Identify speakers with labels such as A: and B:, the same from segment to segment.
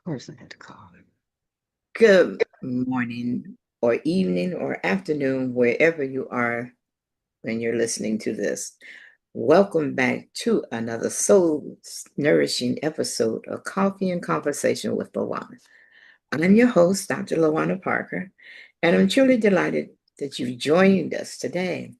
A: Of course, I had to call him.
B: Good morning, or evening, or afternoon, wherever you are when you're listening to this. Welcome back to another soul nourishing episode of Coffee and Conversation with LaWanna. I'm your host, Dr. LaWanna Parker, and I'm truly delighted that you've joined us today.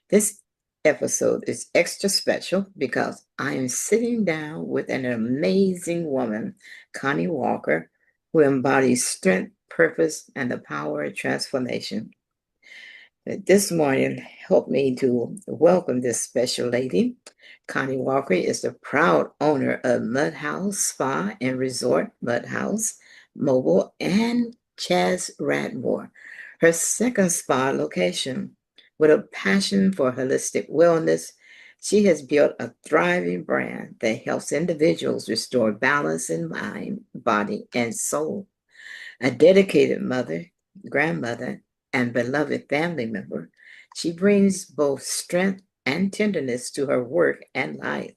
B: This episode is extra special because I am sitting down with an amazing woman, Connie Walker, who embodies strength, purpose, and the power of transformation. This morning, help me to welcome this special lady. Connie Walker is the proud owner of Mudhouse Spa and Resort, Mudhouse Mobile, and Chez Radmore, her second spa location. With a passion for holistic wellness, she has built a thriving brand that helps individuals restore balance in mind, body, and soul. A dedicated mother, grandmother, and beloved family member, she brings both strength and tenderness to her work and life.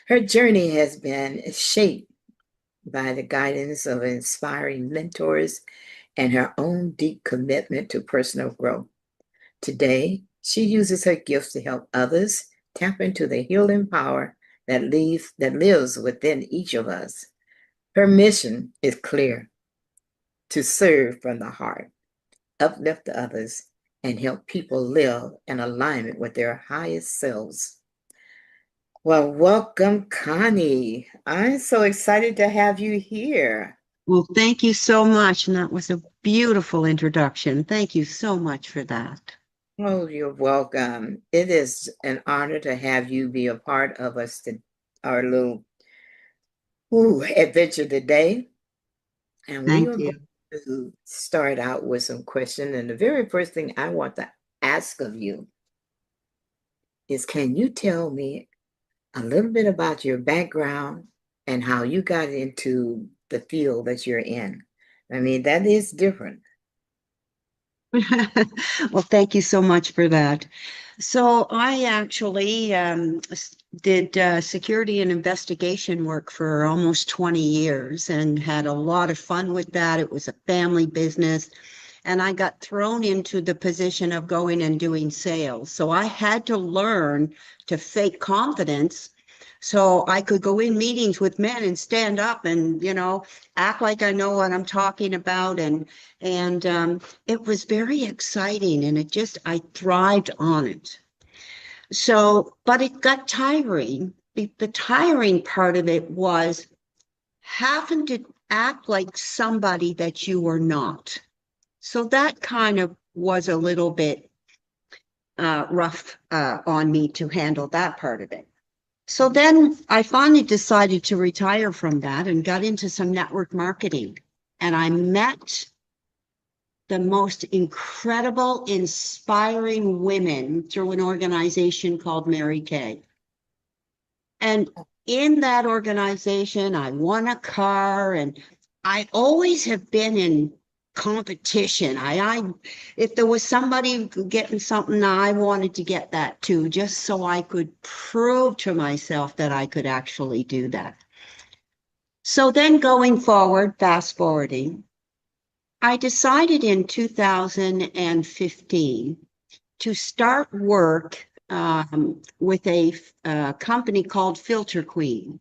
B: Her journey has been shaped by the guidance of inspiring mentors and her own deep commitment to personal growth. Today, she uses her gifts to help others tap into the healing power that lives within each of us. Her mission is clear: to serve from the heart, uplift others, and help people live in alignment with their highest selves. Well, welcome, Connie. I'm so excited to have you here.
A: Well, thank you so much. And that was a beautiful introduction. Thank you so much for that.
B: Oh, you're welcome. It is an honor to have you be a part of our little adventure today. And we
A: Thank
B: are going
A: you.
B: to start out with some questions. And the very first thing I want to ask of you is, can you tell me a little bit about your background and how you got into the field that you're in? I mean, that is different.
A: Well, thank you so much for that. So I actually did security and investigation work for almost 20 years and had a lot of fun with that. It was a family business. And I got thrown into the position of going and doing sales. So I had to learn to fake confidence so I could go in meetings with men and stand up and, act like I know what I'm talking about. And it was very exciting and I thrived on it. So, but it got tiring. The tiring part of it was having to act like somebody that you were not. So that kind of was a little bit rough on me to handle that part of it. So then I finally decided to retire from that and got into some network marketing. And I met the most incredible, inspiring women through an organization called Mary Kay. And in that organization, I won a car, and I always have been in competition. If there was somebody getting something, I wanted to get that too, just so I could prove to myself that I could actually do that. So then going forward, fast forwarding, I decided in 2015 to start work with a company called Filter Queen.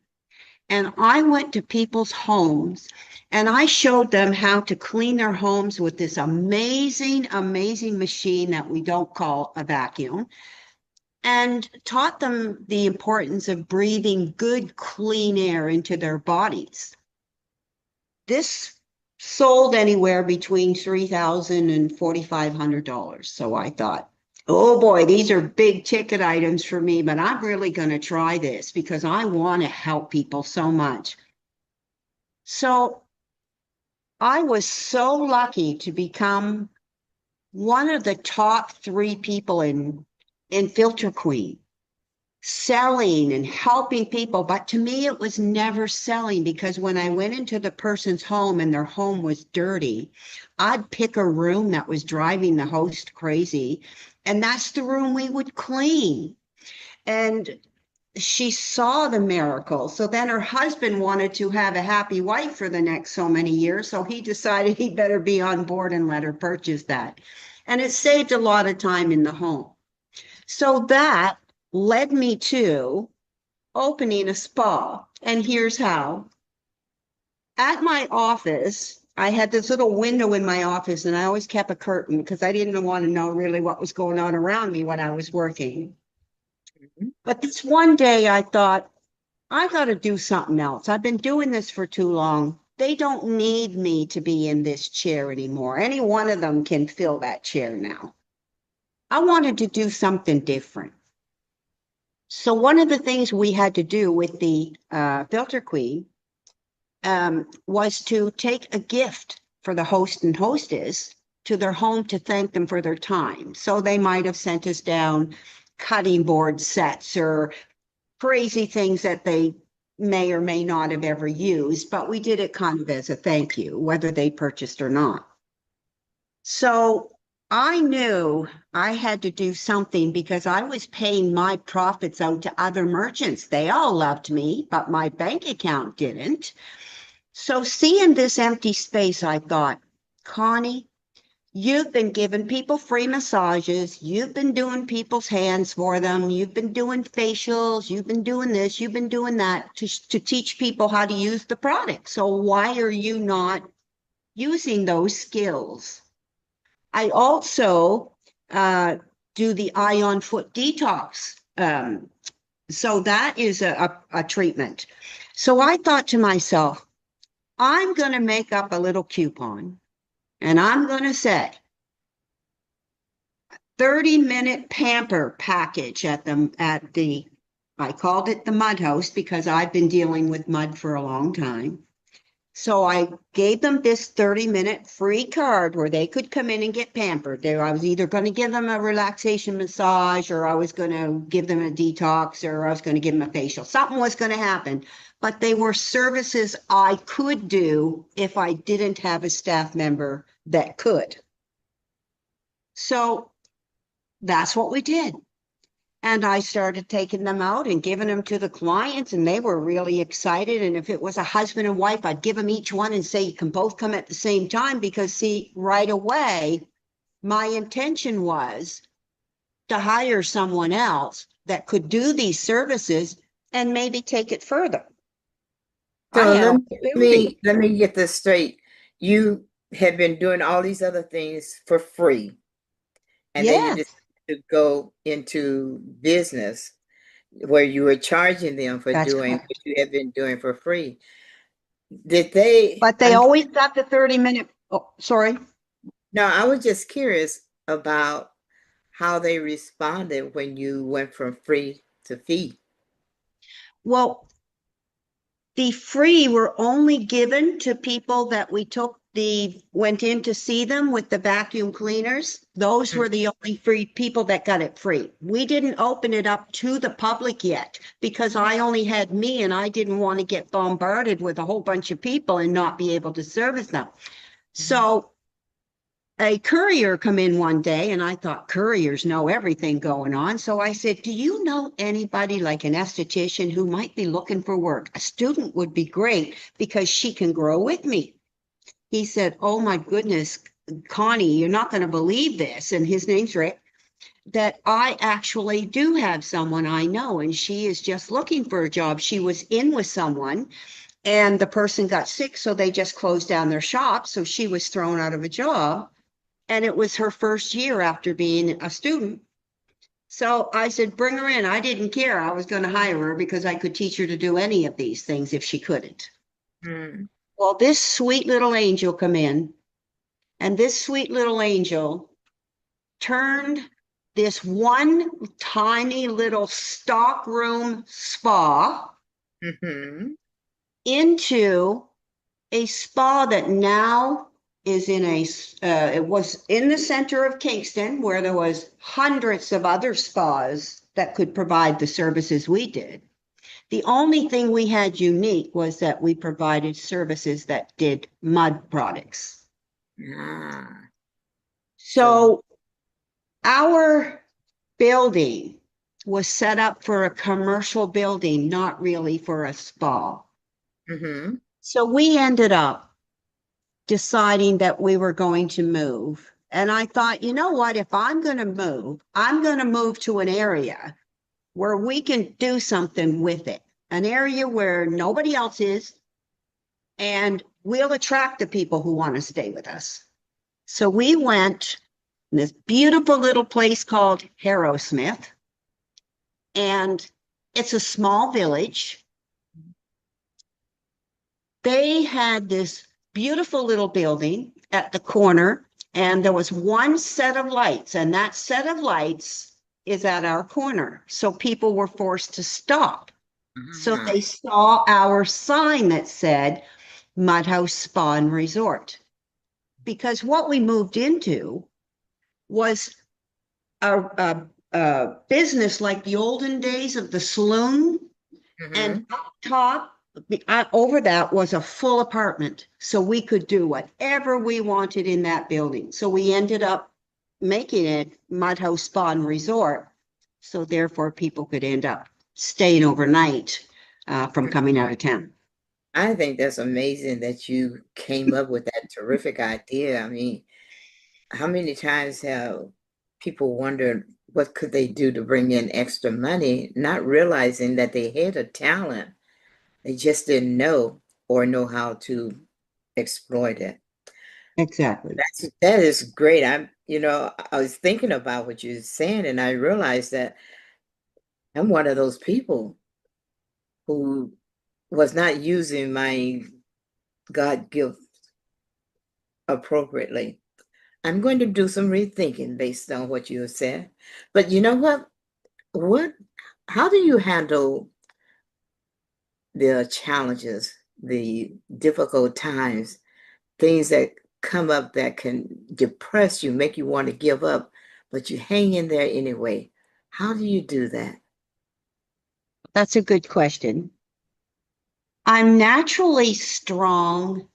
A: And I went to people's homes and I showed them how to clean their homes with this amazing, amazing machine that we don't call a vacuum, and taught them the importance of breathing good, clean air into their bodies. This sold anywhere between $3,000 and $4,500. So I thought, oh boy, these are big ticket items for me, but I'm really going to try this because I want to help people so much. So I was so lucky to become one of the top three people in Filter Queen, selling and helping people. But to me, it was never selling because when I went into the person's home and their home was dirty, I'd pick a room that was driving the host crazy, and that's the room we would clean. And she saw the miracle. So then her husband wanted to have a happy wife for the next so many years. So he decided he better be on board and let her purchase that. And it saved a lot of time in the home. So that led me to opening a spa. And here's how. At my office, I had this little window in my office, and I always kept a curtain because I didn't want to know really what was going on around me when I was working.
B: Mhm.
A: But this one day I thought, I got to do something else. I've been doing this for too long. They don't need me to be in this chair anymore. Any one of them can fill that chair now. I wanted to do something different. So one of the things we had to do with the filter queen was to take a gift for the host and hostess to their home to thank them for their time. So they might have sent us down cutting board sets or crazy things that they may or may not have ever used, but we did it kind of as a thank you, whether they purchased or not. So I knew I had to do something because I was paying my profits out to other merchants. They all loved me, but my bank account didn't. So seeing this empty space, I thought, Connie, you've been giving people free massages. You've been doing people's hands for them. You've been doing facials. You've been doing this. You've been doing that to teach people how to use the product. So why are you not using those skills? I also do the eye on foot detox. So that is a treatment. So I thought to myself, I'm going to make up a little coupon and I'm going to say 30-minute pamper package I called it the Mudhouse because I've been dealing with mud for a long time. So I gave them this 30-minute free card where they could come in and get pampered. I was either going to give them a relaxation massage or I was going to give them a detox or I was going to give them a facial. Something was going to happen. But they were services I could do if I didn't have a staff member that could. So that's what we did. And I started taking them out and giving them to the clients, and they were really excited. And if it was a husband and wife, I'd give them each one and say, you can both come at the same time. Because, see, right away, my intention was to hire someone else that could do these services and maybe take it further. I
B: So
A: had
B: let
A: a
B: me let
A: building.
B: me let me get this straight. You have been doing all these other things for free, and then you
A: Yes,
B: decided to go into business where you were charging them for
A: that's
B: doing
A: correct.
B: what you have been doing for free. Did they?
A: But they always got the 30-minute. Oh, sorry.
B: No, I was just curious about how they responded when you went from free to fee.
A: Well, the free were only given to people that went in to see them with the vacuum cleaners. Those
B: Mm.
A: were the only free people that got it free. We didn't open it up to the public yet because I only had me and I didn't want to get bombarded with a whole bunch of people and not be able to service them. So a courier come in one day and I thought couriers know everything going on. So I said, do you know anybody like an esthetician who might be looking for work? A student would be great because she can grow with me. He said, oh my goodness, Connie, you're not going to believe this. And his name's Rick, that I actually do have someone I know and she is just looking for a job. She was in with someone and the person got sick. So they just closed down their shop. So she was thrown out of a job. And it was her first year after being a student. So I said, bring her in. I didn't care. I was going to hire her because I could teach her to do any of these things if she couldn't.
B: Mm.
A: Well, this sweet little angel come in, and this sweet little angel turned this one tiny little stockroom spa
B: Mm-hmm.
A: into a spa that now is it was in the center of Kingston where there was hundreds of other spas that could provide the services we did. The only thing we had unique was that we provided services that did mud products.
B: Ah, so
A: So our building was set up for a commercial building, not really for a spa.
B: Mm-hmm.
A: So we ended up deciding that we were going to move. And I thought, you know what? If I'm going to move to an area where we can do something with it, an area where nobody else is, and we'll attract the people who want to stay with us. So we went in this beautiful little place called Harrowsmith, and it's a small village. They had this beautiful little building at the corner, and there was one set of lights, and that set of lights is at our corner. So people were forced to stop. So
B: Mm-hmm.
A: they saw our sign that said Mudhouse Spa and Resort. Because what we moved into was a business like the olden days of the saloon,
B: Mm-hmm.
A: and up top, over that was a full apartment. So we could do whatever we wanted in that building. So we ended up making it Mudhouse Spa and Resort. So therefore, people could end up staying overnight from coming out of town.
B: I think that's amazing that you came up with that terrific idea. I mean, how many times have people wondered what could they do to bring in extra money, not realizing that they had a talent. They just didn't know or know how to exploit it.
A: Exactly.
B: That is great. I was thinking about what you're saying, and I realized that I'm one of those people who was not using my God gift appropriately. I'm going to do some rethinking based on what you have said. But you know what? What, how do you handle the challenges, the difficult times, things that come up that can depress you, make you want to give up, but you hang in there anyway? How do you do that?
A: That's a good question. I'm naturally strong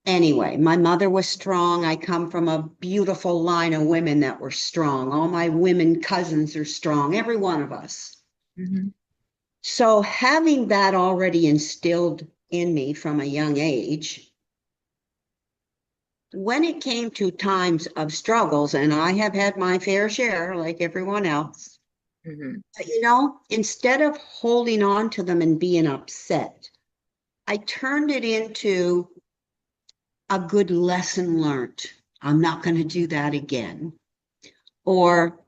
A: anyway. My mother was strong. I come from a beautiful line of women that were strong. All my women cousins are strong, every one of us.
B: Mhm.
A: So having that already instilled in me from a young age, when it came to times of struggles, and I have had my fair share like everyone else,
B: Mhm.
A: instead of holding on to them and being upset, I turned it into a good lesson learned. I'm not going to do that again. Or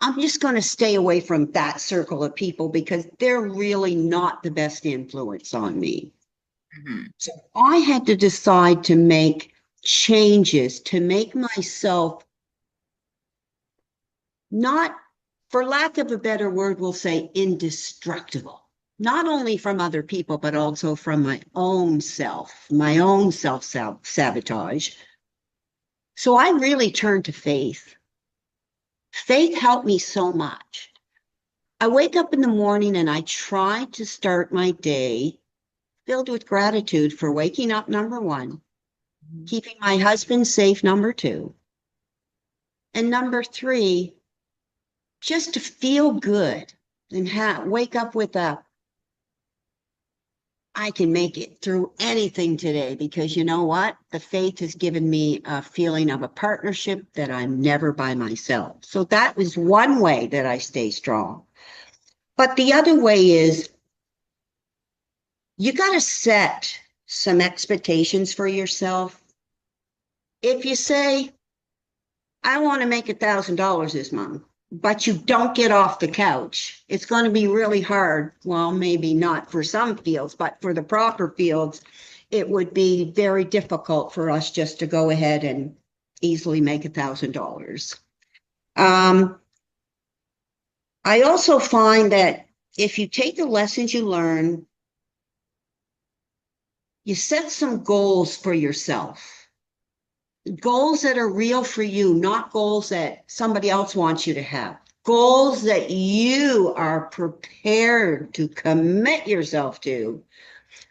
A: I'm just going to stay away from that circle of people because they're really not the best influence on me.
B: Mhm.
A: So I had to decide to make changes to make myself not, for lack of a better word, we'll say indestructible, not only from other people, but also from my own self sabotage. So I really turned to faith. Faith helped me so much. I wake up in the morning and I try to start my day filled with gratitude for waking up, number one,
B: Mhm.
A: keeping my husband safe, number two, and number three, just to feel good and wake up with I can make it through anything today because you know what? The faith has given me a feeling of a partnership that I'm never by myself. So that was one way that I stay strong. But the other way is you got to set some expectations for yourself. If you say, I want to make $1,000 this month, but you don't get off the couch, it's going to be really hard. Well, maybe not for some fields, but for the proper fields, it would be very difficult for us just to go ahead and easily make $1,000. Um, I also find that if you take the lessons you learn, you set some goals for yourself, goals that are real for you, not goals that somebody else wants you to have, goals that you are prepared to commit yourself to.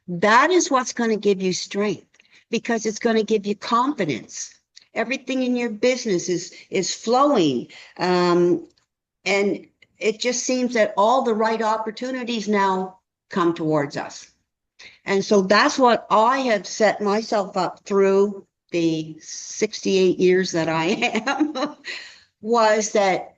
A: That is what's going to give you strength because it's going to give you confidence. Everything in your business is flowing. And it just seems that all the right opportunities now come towards us. And so that's what I have set myself up through the 68 years that I am, was that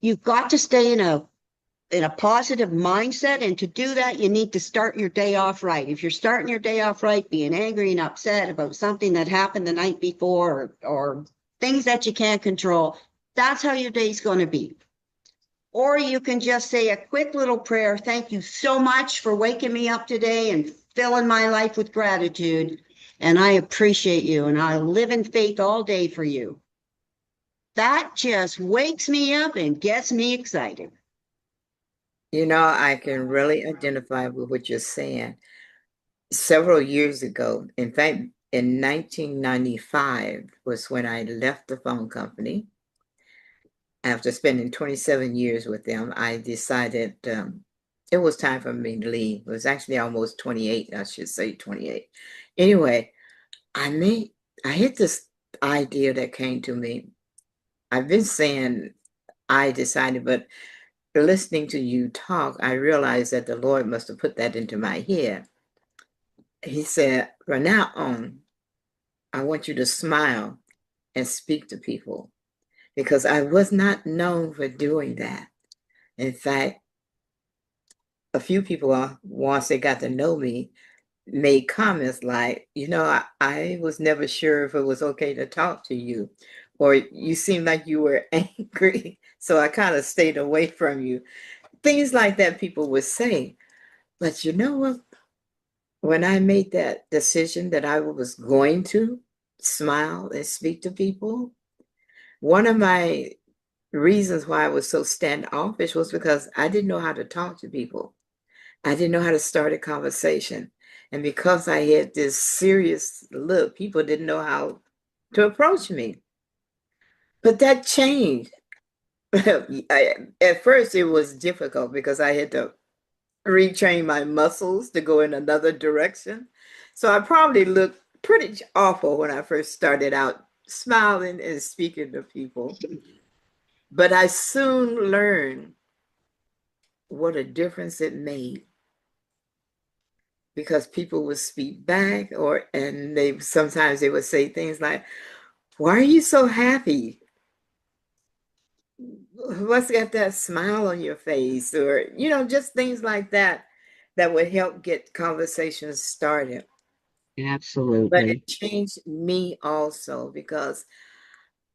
A: you've got to stay in a positive mindset. And to do that, you need to start your day off right. If you're starting your day off right, being angry and upset about something that happened the night before, or things that you can't control, that's how your day's going to be. Or you can just say a quick little prayer. Thank you so much for waking me up today and filling my life with gratitude. And I appreciate you. And I live in faith all day for you. That just wakes me up and gets me excited.
B: You know, I can really identify with what you're saying. Several years ago, in fact, in 1995 was when I left the phone company. After spending 27 years with them, I decided it was time for me to leave. It was actually almost 28, I should say 28. Anyway, I hit this idea that came to me. I've been saying I decided, but listening to you talk, I realized that the Lord must have put that into my head. He said, from now on, I want you to smile and speak to people, because I was not known for doing that. In fact, a few people, once they got to know me, made comments like, I was never sure if it was okay to talk to you, or you seemed like you were angry, so I kind of stayed away from you. Things like that people would say. But you know what? When I made that decision that I was going to smile and speak to people, one of my reasons why I was so standoffish was because I didn't know how to talk to people. I didn't know how to start a conversation. And because I had this serious look, people didn't know how to approach me. But that changed. At first, it was difficult because I had to retrain my muscles to go in another direction. So I probably looked pretty awful when I first started out smiling and speaking to people. But I soon learned what a difference it made, because people would speak back, and they sometimes they would say things like, "Why are you so happy? What's got that smile on your face?" Or, just things like that that would help get conversations started. But
A: Absolutely.
B: it changed me also, because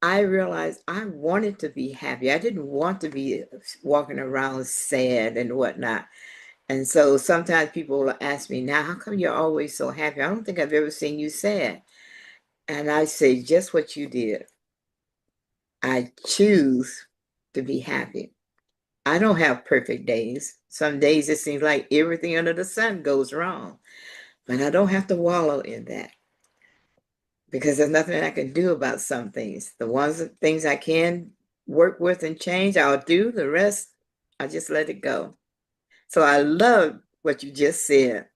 B: I realized I wanted to be happy. I didn't want to be walking around sad and whatnot. And so sometimes people will ask me, now, how come you're always so happy? I don't think I've ever seen you sad. And I say, just what you did. I choose to be happy. I don't have perfect days. Some days it seems like everything under the sun goes wrong, but I don't have to wallow in that, because there's nothing I can do about some things. Things I can work with and change, I'll do. The rest, I just let it go. So I love what you just said.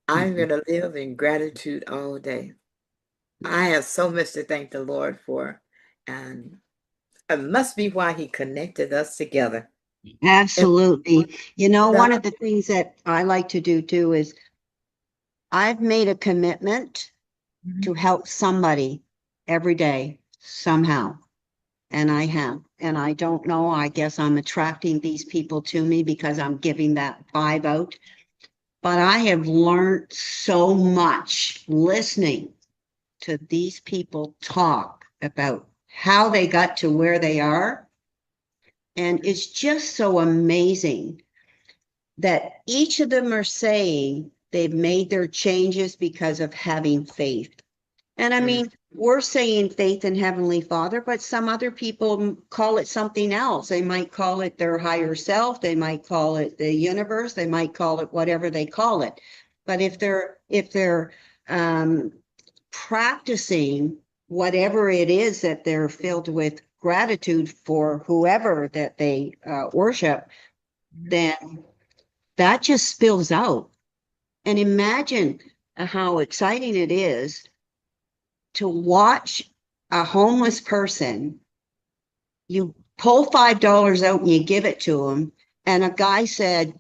B: I'm going to live in gratitude all day. I have so much to thank the Lord for, and it must be why He connected us together. And
A: Absolutely. You know, one
B: that-
A: of the things that I like to do too is I've made a commitment to help somebody every day somehow. And I have. And I don't know, I guess I'm attracting these people to me because I'm giving that vibe out. But I have learned so much listening to these people talk about how they got to where they are. And it's just so amazing that each of them are saying they've made their changes because of having faith. And I
B: Mm.
A: mean, we're saying faith in Heavenly Father, but some other people call it something else. They might call it their higher self. They might call it the universe. They might call it whatever they call it. But if they're practicing whatever it is that they're filled with gratitude for whoever that they worship, then that just spills out. And imagine how exciting it is to watch a homeless person. You pull $5 out and you give it to him. And a guy said,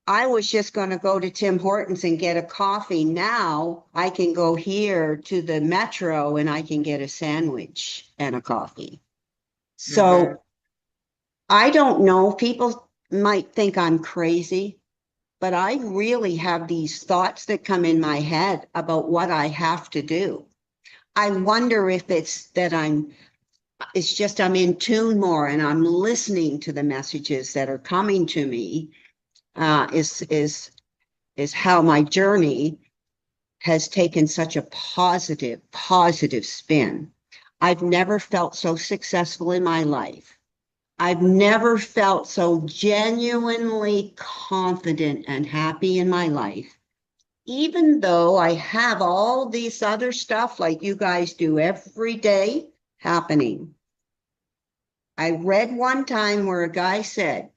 A: I was just going to go to Tim Hortons and get a coffee. Now I can go here to the Metro and I can get a sandwich and a coffee. So I don't know. People might think I'm crazy, but I really have these thoughts that come in my head about what I have to do. I wonder if it's that it's just I'm in tune more and I'm listening to the messages that are coming to me. Is how my journey has taken such a positive spin. I've never felt so successful in my life. I've never felt so genuinely confident and happy in my life, even though I have all this other stuff like you guys do every day happening. I read one time where a guy said,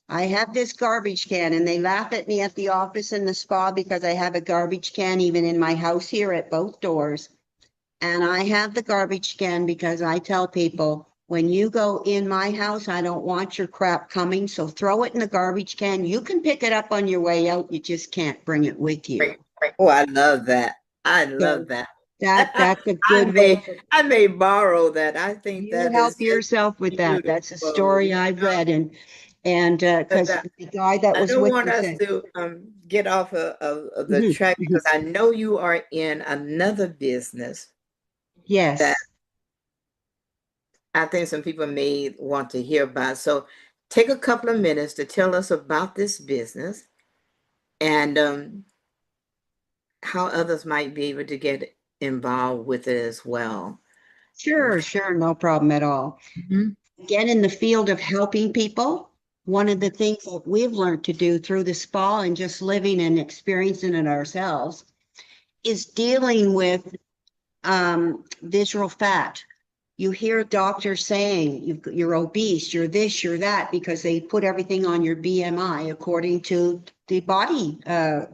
A: I have this garbage can, and they laugh at me at the office and the spa because I have a garbage can even in my house here at both doors. And I have the garbage can because I tell people, when you go in my house, I don't want your crap coming. So throw it in the garbage can. You can pick it up on your way out. You just can't bring it with you.
B: Oh, I love that. I love that.
A: That's a good way.
B: I may borrow that. I think that
A: help
B: is
A: yourself with that. That's a
B: beautiful.
A: story I read, and because the guy that
B: I
A: was
B: don't
A: with
B: want
A: me
B: us
A: said,
B: to get off of the track because I know you are in another business that
A: yes,
B: I think some people may want to hear about. So take a couple of minutes to tell us about this business and how others might be able to get involved with it as well.
A: sure, no problem at all.
B: Mhm.
A: Again, in the field of helping people, one of the things that we've learned to do through the spa and just living and experiencing it ourselves is dealing with visceral fat. You hear doctors saying you're obese, you're this, you're that, because they put everything on your BMI according to the body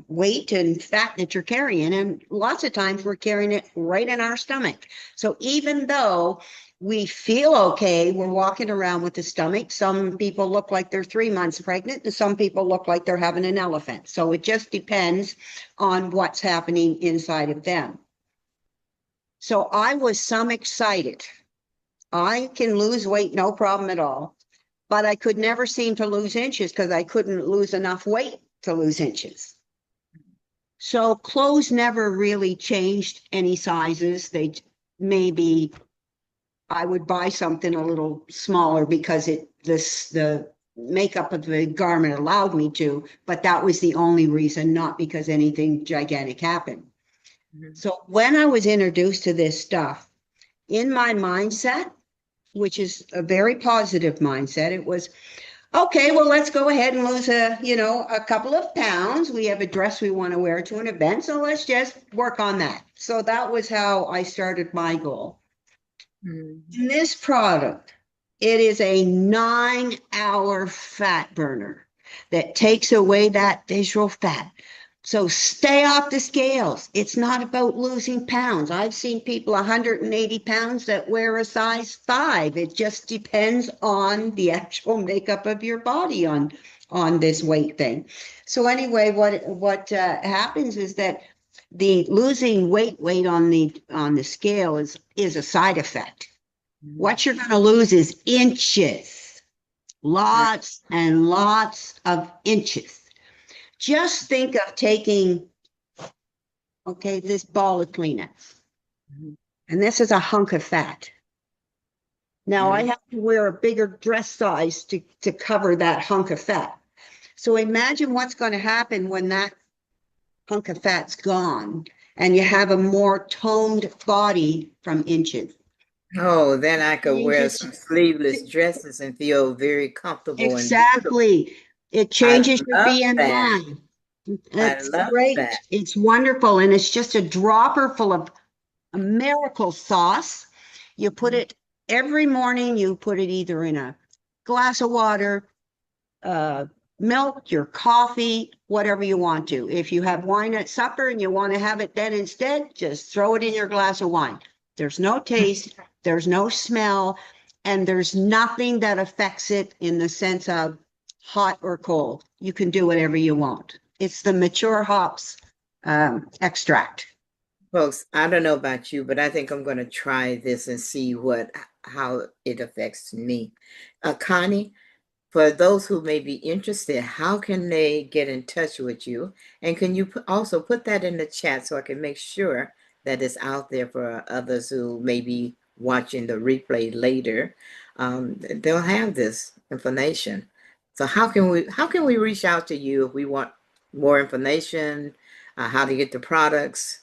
A: weight and fat that you're carrying. And lots of times we're carrying it right in our stomach. So even though we feel okay, we're walking around with the stomach. Some people look like they're 3 months pregnant, and some people look like they're having an elephant. So it just depends on what's happening inside of them. So I was some excited. I can lose weight, no problem at all. But I could never seem to lose inches because I couldn't lose enough weight to lose inches. So clothes never really changed any sizes. They maybe I would buy something a little smaller because the makeup of the garment allowed me to, but that was the only reason, not because anything gigantic happened. So when I was introduced to this stuff, in my mindset, which is a very positive mindset, it was, okay, well, let's go ahead and lose a couple of pounds. We have a dress we want to wear to an event, so let's just work on that. So that was how I started my goal. In this product, it is a 9-hour fat burner that takes away that visceral fat. So stay off the scales. It's not about losing pounds. I've seen people 180 pounds that wear a size 5. It just depends on the actual makeup of your body on this weight thing. So anyway, what happens is that the losing weight on the scale is a side effect. What you're going to lose is inches, lots and lots of inches. Just think of taking, okay, this ball of Kleenex, and this is a hunk of fat. Now I have to wear a bigger dress size to cover that hunk of fat. So imagine what's going to happen when that hunk of fat's gone and you have a more toned body from inches.
B: Oh, then I could wear some sleeveless dresses and feel very comfortable and beautiful.
A: Exactly. It changes your
B: love that.
A: BMI. It's
B: love
A: great.
B: that.
A: It's wonderful. And it's just a dropper full of a miracle sauce. You put it every morning, you put it either in a glass of water, milk, your coffee, whatever you want to. If you have wine at supper and you want to have it then instead, just throw it in your glass of wine. There's no taste, there's no smell, and there's nothing that affects it in the sense of hot or cold. You can do whatever you want. It's the mature hops extract.
B: Folks, I don't know about you, but I think I'm going to try this and see how it affects me. Connie, for those who may be interested, how can they get in touch with you? And can you also put that in the chat so I can make sure that it's out there for others who may be watching the replay later? They'll have this information. So how can we reach out to you if we want more information, how to get the products?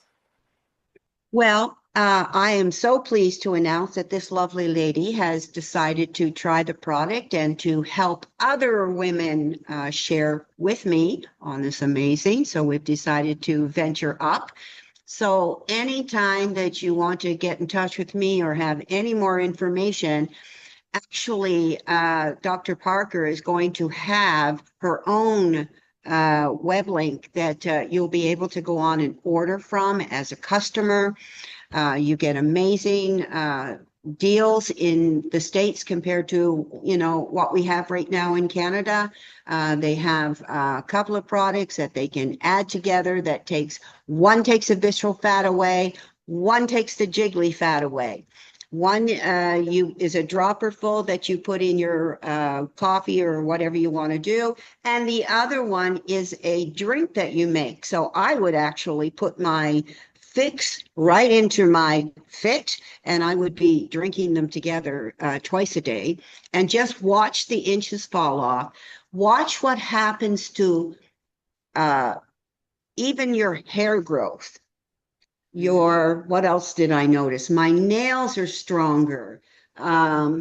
A: Well, I am so pleased to announce that this lovely lady has decided to try the product and to help other women share with me on this amazing. So we've decided to venture up. So anytime that you want to get in touch with me or have any more information, actually, Dr. Parker is going to have her own web link that you'll be able to go on and order from as a customer. You get amazing deals in the States compared to, what we have right now in Canada. They have a couple of products that they can add together that one takes the visceral fat away, one takes the jiggly fat away. One is a dropper full that you put in your coffee or whatever you want to do. And the other one is a drink that you make. So I would actually put my fix right into my fit, and I would be drinking them together twice a day and just watch the inches fall off. Watch what happens to even your hair growth. What else did I notice? My nails are stronger. I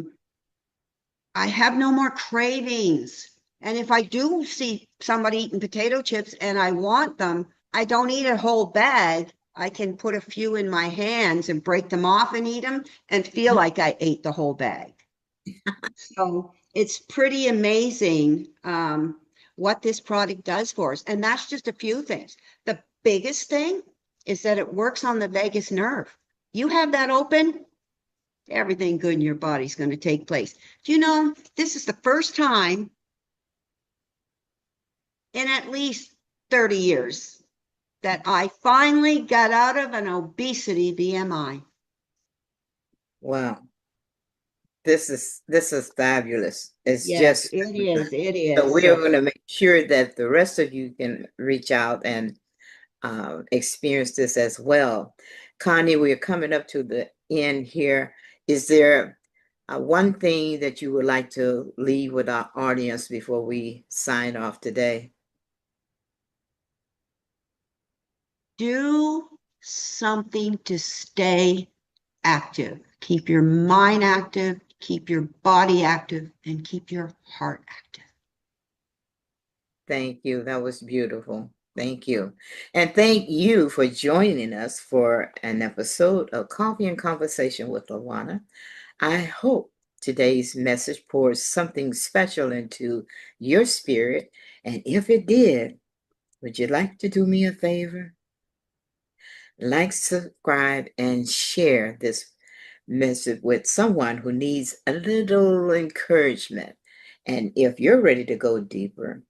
A: have no more cravings. And if I do see somebody eating potato chips and I want them, I don't eat a whole bag. I can put a few in my hands and break them off and eat them and feel like I ate the whole bag. So it's pretty amazing what this product does for us. And that's just a few things. The biggest thing is that it works on the vagus nerve. You have that open, everything good in your body is going to take place. Do you know, this is the first time in at least 30 years that I finally got out of an obesity BMI.
B: Wow. This is fabulous. It's
A: Yes,
B: just
A: it is. It
B: so
A: is.
B: we are
A: So,
B: going to make sure that the rest of you can reach out and experience this as well. Connie, we are coming up to the end here. Is there one thing that you would like to leave with our audience before we sign off today?
A: do something to stay active. Keep your mind active, keep your body active, and keep your heart active.
B: Thank you. That was beautiful. Thank you. And thank you for joining us for an episode of Coffee and Conversation with LaWanna. I hope today's message pours something special into your spirit. And if it did, would you like to do me a favor? Like, subscribe, and share this message with someone who needs a little encouragement. And if you're ready to go deeper,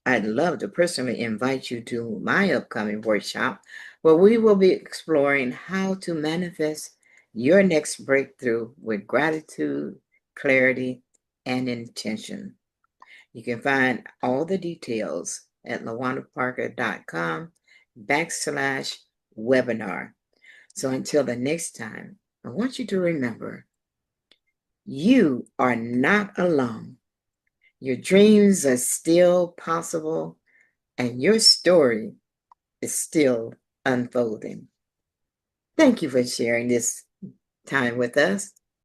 B: I'd love to personally invite you to my upcoming workshop where we will be exploring how to manifest your next breakthrough with gratitude, clarity, and intention. You can find all the details at lawannaparker.com/webinar. So until the next time, I want you to remember you are not alone. Your dreams are still possible, and your story is still unfolding. Thank you for sharing this time with us.